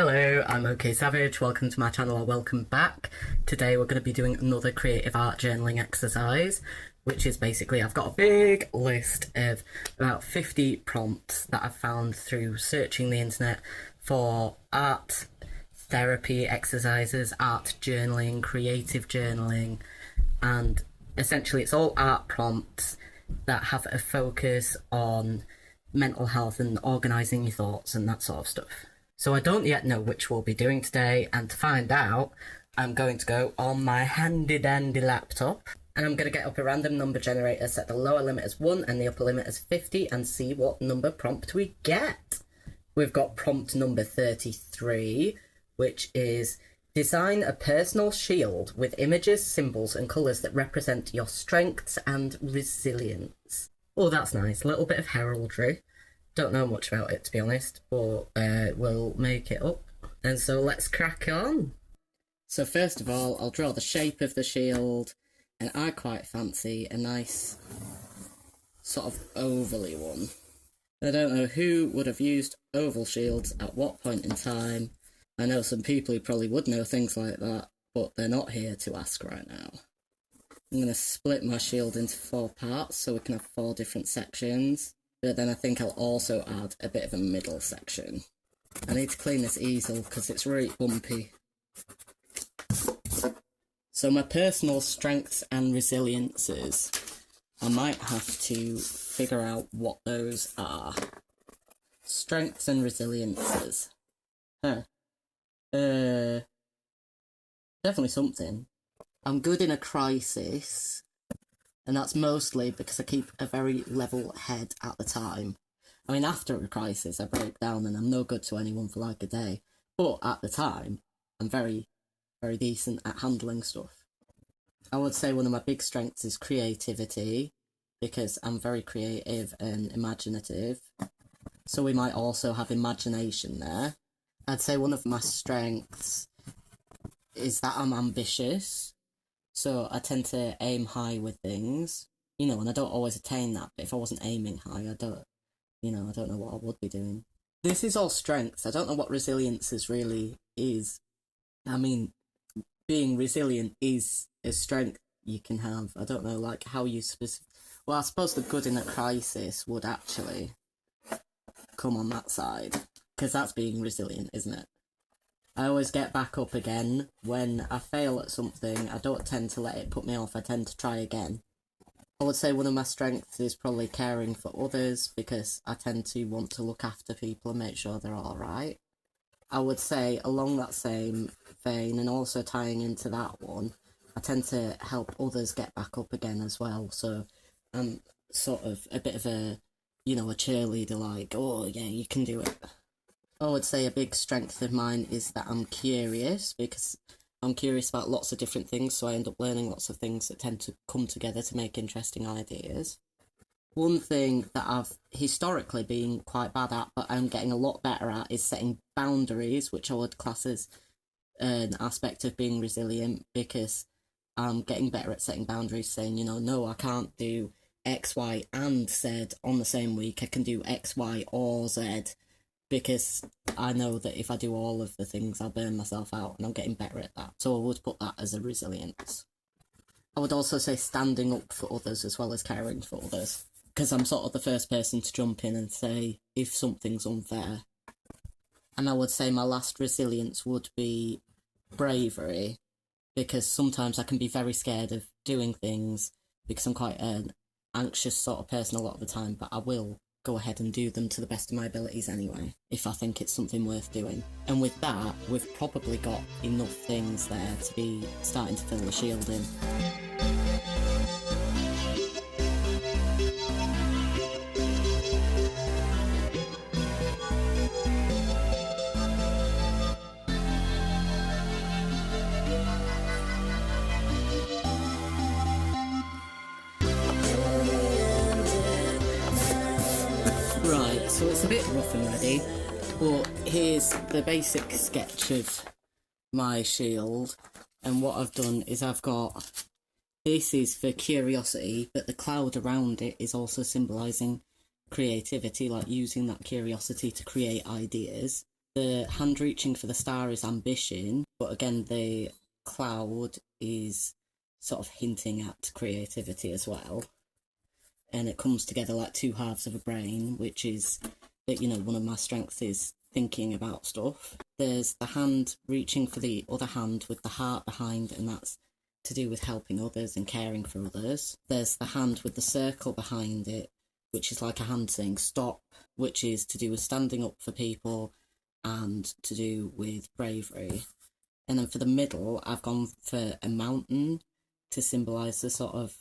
Hello, I'm OK Savage. Welcome to my channel, or welcome back. Today we're going to be doing another creative art journaling exercise, which is basically I've got a big list of about 50 prompts that I've found through searching the internet for art therapy exercises, art journaling, creative journaling, and essentially it's all art prompts that have a focus on mental health and organising your thoughts and that sort of stuff. So I don't yet know which we'll be doing today, and to find out, I'm going to go on my handy-dandy laptop, and I'm going to get up a random number generator, set the lower limit as 1 and the upper limit as 50, and see what number prompt we get. We've got prompt number 33, which is design a personal shield with images, symbols, and colours that represent your strengths and resilience. Oh, that's nice. A little bit of heraldry. Don't know much about it, to be honest, but we'll make it up. And so let's crack on. So first of all, I'll draw the shape of the shield, and I quite fancy a nice sort of ovally one. I don't know who would have used oval shields at what point in time. I know some people who probably would know things like that, but they're not here to ask right now. I'm going to split my shield into 4 parts so we can have 4 different sections. But then I think I'll also add a bit of a middle section. I need to clean this easel because it's really bumpy. So my personal strengths and resiliences, I might have to figure out what those are. Strengths and resiliences. Definitely something. I'm good in a crisis. And that's mostly because I keep a very level head at the time. I mean, after a crisis, I break down and I'm no good to anyone for like a day. But at the time, I'm very, very decent at handling stuff. I would say one of my big strengths is creativity, because I'm very creative and imaginative. So we might also have imagination there. I'd say one of my strengths is that I'm ambitious. So I tend to aim high with things, and I don't always attain that, but if I wasn't aiming high, I don't know what I would be doing. This is all strengths. I don't know what resilience really is. I mean, being resilient is a strength you can have. I don't know, like, how you well, I suppose the good in a crisis would actually come on that side, because that's being resilient, isn't it? I always get back up again. When I fail at something, I don't tend to let it put me off, I tend to try again. I would say one of my strengths is probably caring for others, because I tend to want to look after people and make sure they're alright. I would say, along that same vein, and also tying into that one, I tend to help others get back up again as well, so I'm sort of a bit of a cheerleader, like, oh yeah, you can do it. I would say a big strength of mine is that I'm curious, because I'm curious about lots of different things, so I end up learning lots of things that tend to come together to make interesting ideas. One thing that I've historically been quite bad at, but I'm getting a lot better at, is setting boundaries, which I would class as an aspect of being resilient, because I'm getting better at setting boundaries, saying, no, I can't do X, Y, and Z on the same week. I can do X, Y, or Z, because I know that if I do all of the things, I'll burn myself out, and I'm getting better at that. So I would put that as a resilience. I would also say standing up for others as well as caring for others, because I'm sort of the first person to jump in and say if something's unfair. And I would say my last resilience would be bravery, because sometimes I can be very scared of doing things, because I'm quite an anxious sort of person a lot of the time, but I will go ahead and do them to the best of my abilities anyway, if I think it's something worth doing. And with that, we've probably got enough things there to be starting to fill the shield in. Right, so it's a bit rough and ready, but here's the basic sketch of my shield, and what I've done is this is for curiosity, but the cloud around it is also symbolising creativity, like using that curiosity to create ideas. The hand reaching for the star is ambition, but again, the cloud is sort of hinting at creativity as well. And it comes together like two halves of a brain, which is that, one of my strengths is thinking about stuff. There's the hand reaching for the other hand with the heart behind, and that's to do with helping others and caring for others. There's the hand with the circle behind it, which is like a hand saying stop, which is to do with standing up for people and to do with bravery. And then for the middle, I've gone for a mountain to symbolise the sort of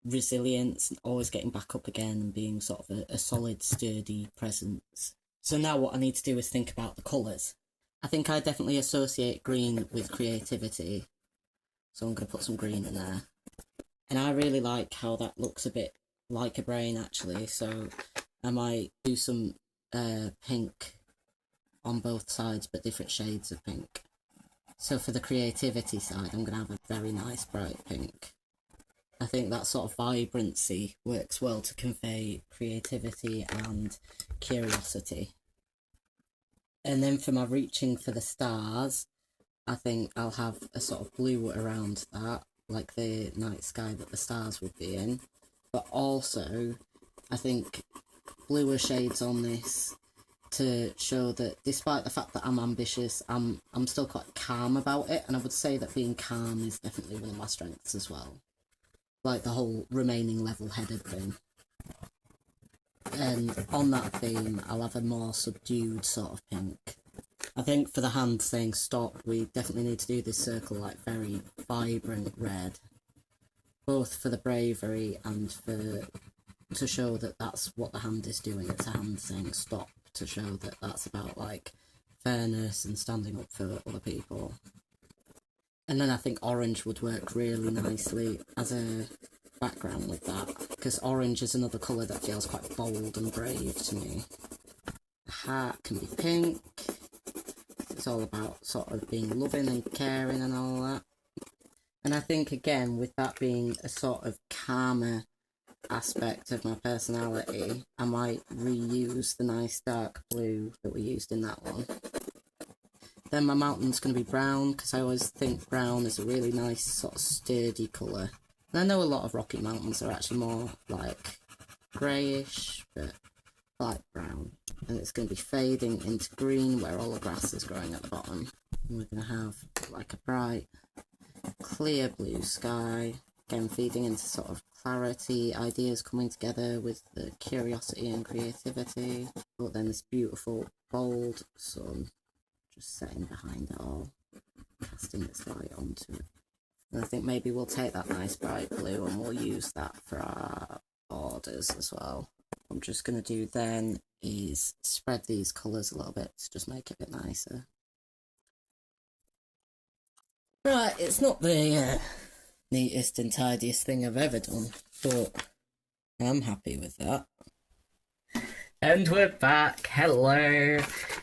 resilience, always getting back up again and being sort of a solid, sturdy presence. So now what I need to do is think about the colours. I think I definitely associate green with creativity, so I'm going to put some green in there. And I really like how that looks a bit like a brain, actually, so I might do some pink on both sides, but different shades of pink. So for the creativity side, I'm going to have a very nice bright pink. I think that sort of vibrancy works well to convey creativity and curiosity. And then for my reaching for the stars, I think I'll have a sort of blue around that, like the night sky that the stars would be in. But also, I think bluer shades on this to show that despite the fact that I'm ambitious, I'm still quite calm about it. And I would say that being calm is definitely one of my strengths as well. Like the whole remaining level-headed thing. And on that theme, I'll have a more subdued sort of pink. I think for the hand saying stop, we definitely need to do this circle like very vibrant red. Both for the bravery and to show that that's what the hand is doing. It's a hand saying stop, to show that that's about like fairness and standing up for other people. And then I think orange would work really nicely as a background with that, because orange is another colour that feels quite bold and brave to me. The hat can be pink. It's all about sort of being loving and caring and all that. And I think, again, with that being a sort of calmer aspect of my personality, I might reuse the nice dark blue that we used in that one. Then my mountain's going to be brown, because I always think brown is a really nice sort of sturdy colour. And I know a lot of Rocky Mountains are actually more like greyish, but light brown. And it's going to be fading into green where all the grass is growing at the bottom. And we're going to have like a bright, clear blue sky. Again, feeding into sort of clarity, ideas coming together with the curiosity and creativity. But then this beautiful, bold sun just setting behind it all, casting its light onto it. And I think maybe we'll take that nice bright blue and we'll use that for our borders as well. What I'm just going to do then is spread these colours a little bit to just make it a bit nicer. Right, it's not the neatest and tidiest thing I've ever done, but I'm happy with that. And we're back. Hello.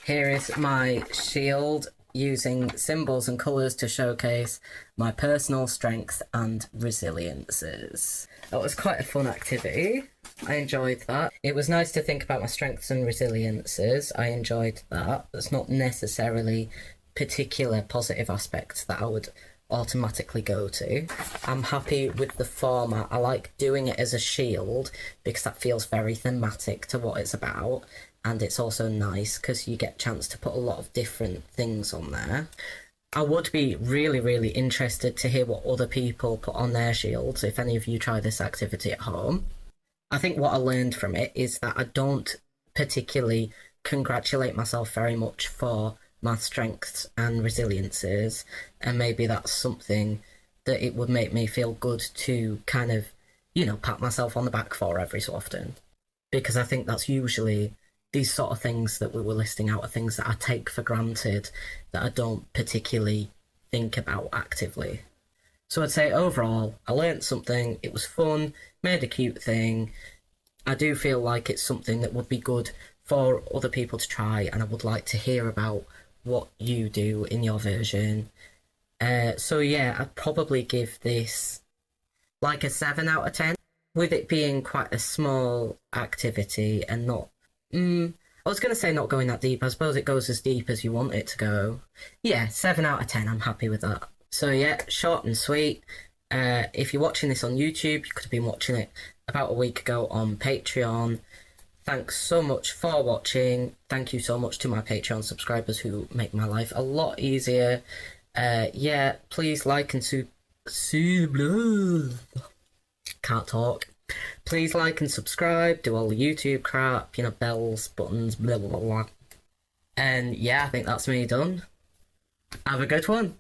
Here is my shield using symbols and colours to showcase my personal strengths and resiliences. That was quite a fun activity. I enjoyed that. It was nice to think about my strengths and resiliences. I enjoyed that. That's not necessarily particular positive aspects that I would automatically go to. I'm happy with the format. I like doing it as a shield because that feels very thematic to what it's about, and it's also nice because you get a chance to put a lot of different things on there. I would be really interested to hear what other people put on their shields if any of you try this activity at home. I think what I learned from it is that I don't particularly congratulate myself very much for my strengths and resiliences, and maybe that's something that it would make me feel good to kind of, pat myself on the back for every so often, because I think that's usually these sort of things that we were listing out are things that I take for granted, that I don't particularly think about actively. So I'd say overall, I learnt something, it was fun, made a cute thing. I do feel like it's something that would be good for other people to try, and I would like to hear about what you do in your version. So yeah, I'd probably give this like a 7 out of 10, with it being quite a small activity and not I was going to say not going that deep. I suppose it goes as deep as you want it to go. Yeah, 7 out of 10. I'm happy with that. So yeah, short and sweet. If you're watching this on YouTube, you could have been watching it about a week ago on Patreon. Thanks so much for watching. Thank you so much to my Patreon subscribers who make my life a lot easier. Yeah, please like and can't talk. Please like and subscribe, do all the YouTube crap, you know, bells, buttons, blah blah blah. And yeah, I think that's me done. Have a good one.